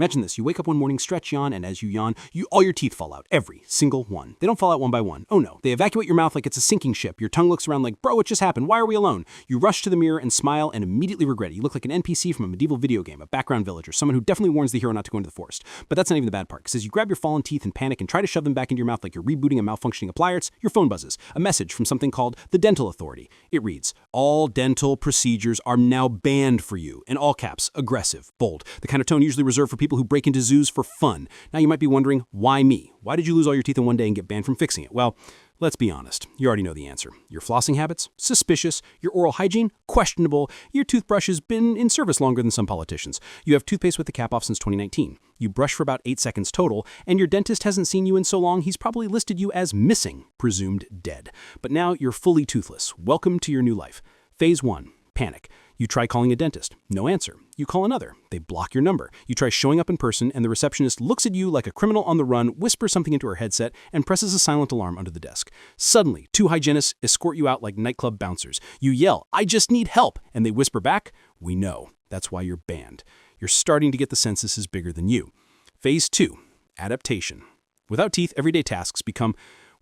Imagine this. You wake up one morning, stretch, yawn, and as you yawn, all your teeth fall out. Every single one. They don't fall out one by one. Oh no. They evacuate your mouth like it's a sinking ship. Your tongue looks around like, bro, what just happened? Why are we alone? You rush to the mirror and smile and immediately regret it. You look like an NPC from a medieval video game, a background villager, someone who definitely warns the hero not to go into the forest. But that's not even the bad part, because as you grab your fallen teeth and panic and try to shove them back into your mouth like you're rebooting a malfunctioning appliance, your phone buzzes. A message from something called the Dental Authority. It reads, all dental procedures are now banned for you. In all caps, aggressive, bold, the kind of tone usually reserved for people who break into zoos for fun. Now you might be wondering, why me? Why did you lose all your teeth in one day and get banned from fixing it? Well, let's be honest. You already know the answer. Your flossing habits? Suspicious. Your oral hygiene? Questionable. Your toothbrush has been in service longer than some politicians. You have toothpaste with the cap off since 2019. You brush for about 8 seconds total, and your dentist hasn't seen you in so long he's probably listed you as missing, presumed dead. But now you're fully toothless. Welcome to your new life. Phase 1. Panic. You try calling a dentist. No answer. You call another. They block your number. You try showing up in person, and the receptionist looks at you like a criminal on the run, whispers something into her headset, and presses a silent alarm under the desk. Suddenly, 2 hygienists escort you out like nightclub bouncers. You yell, I just need help, and they whisper back, we know. That's why you're banned. You're starting to get the sense this is bigger than you. Phase 2. Adaptation. Without teeth, everyday tasks become,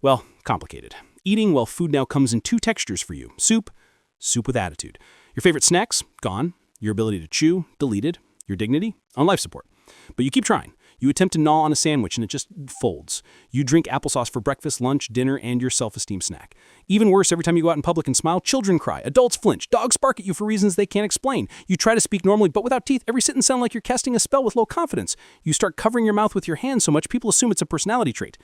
well, complicated. Eating, well, food now comes in 2 textures for you. Soup with attitude. Your favorite snacks? Gone. Your ability to chew? Deleted. Your dignity? On life support. But you keep trying. You attempt to gnaw on a sandwich and it just folds. You drink applesauce for breakfast, lunch, dinner, and your self-esteem snack. Even worse, every time you go out in public and smile, children cry, adults flinch, dogs bark at you for reasons they can't explain. You try to speak normally, but without teeth, every sentence sounds like you're casting a spell with low confidence. You start covering your mouth with your hands so much people assume it's a personality trait.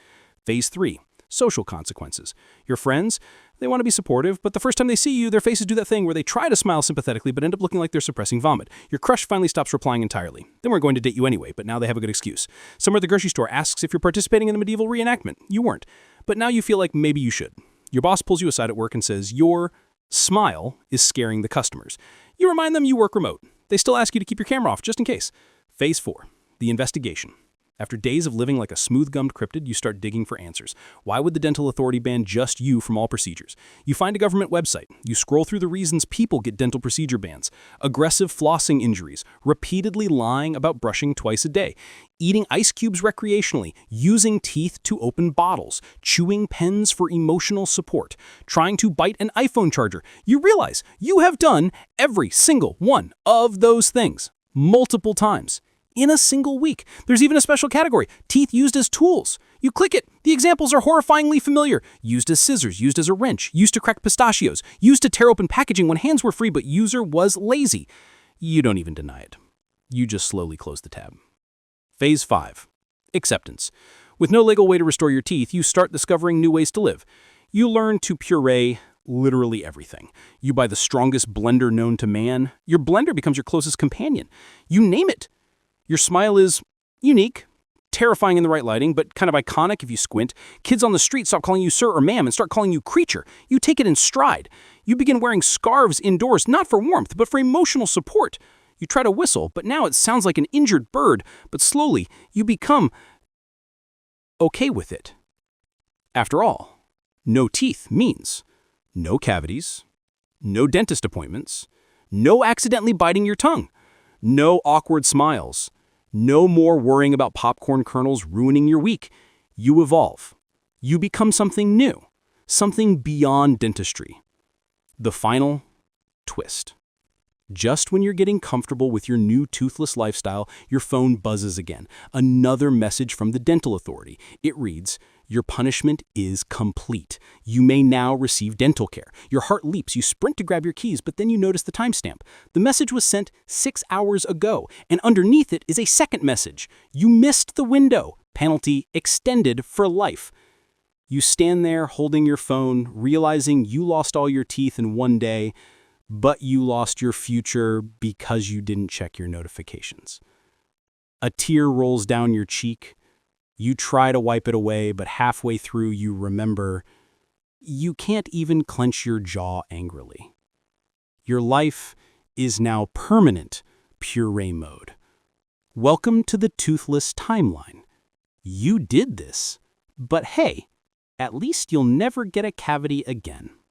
Phase 3. Social consequences. Your friends, they want to be supportive, but the first time they see you, their faces do that thing where they try to smile sympathetically but end up looking like they're suppressing vomit. Your crush finally stops replying entirely. They weren't going to date you anyway, but now they have a good excuse. Someone at the grocery store asks if you're participating in the medieval reenactment. You weren't, but now you feel like maybe you should. Your boss pulls you aside at work and says, your smile is scaring the customers. You remind them you work remote. They still ask you to keep your camera off, just in case. Phase 4. The investigation. After days of living like a smooth-gummed cryptid, you start digging for answers. Why would the dental authority ban just you from all procedures? You find a government website. You scroll through the reasons people get dental procedure bans. Aggressive flossing injuries, repeatedly lying about brushing twice a day, eating ice cubes recreationally, using teeth to open bottles, chewing pens for emotional support, trying to bite an iPhone charger. You realize you have done every single one of those things multiple times. In a single week. There's even a special category, teeth used as tools. You click it. The examples are horrifyingly familiar. Used as scissors, used as a wrench, used to crack pistachios, used to tear open packaging when hands were free but user was lazy. You don't even deny it. You just slowly close the tab. Phase 5. Acceptance. With no legal way to restore your teeth, you start discovering new ways to live. You learn to puree literally everything. You buy the strongest blender known to man. Your blender becomes your closest companion. You name it. Your smile is unique, terrifying in the right lighting, but kind of iconic if you squint. Kids on the street stop calling you sir or ma'am and start calling you creature. You take it in stride. You begin wearing scarves indoors, not for warmth, but for emotional support. You try to whistle, but now it sounds like an injured bird, but slowly you become okay with it. After all, no teeth means no cavities, no dentist appointments, no accidentally biting your tongue, no awkward smiles, no more worrying about popcorn kernels ruining your week. You evolve. You become something new, something beyond dentistry. The final twist. Just when you're getting comfortable with your new toothless lifestyle, your phone buzzes again. Another message from the dental authority. It reads, your punishment is complete. You may now receive dental care. Your heart leaps. You sprint to grab your keys, but then you notice the timestamp. The message was sent 6 hours ago, and underneath it is a second message. You missed the window. Penalty extended for life. You stand there holding your phone, realizing you lost all your teeth in one day, but you lost your future because you didn't check your notifications. A tear rolls down your cheek. You try to wipe it away, but halfway through you remember you can't even clench your jaw angrily. Your life is now permanent puree mode. Welcome to the toothless timeline. You did this, but hey, at least you'll never get a cavity again.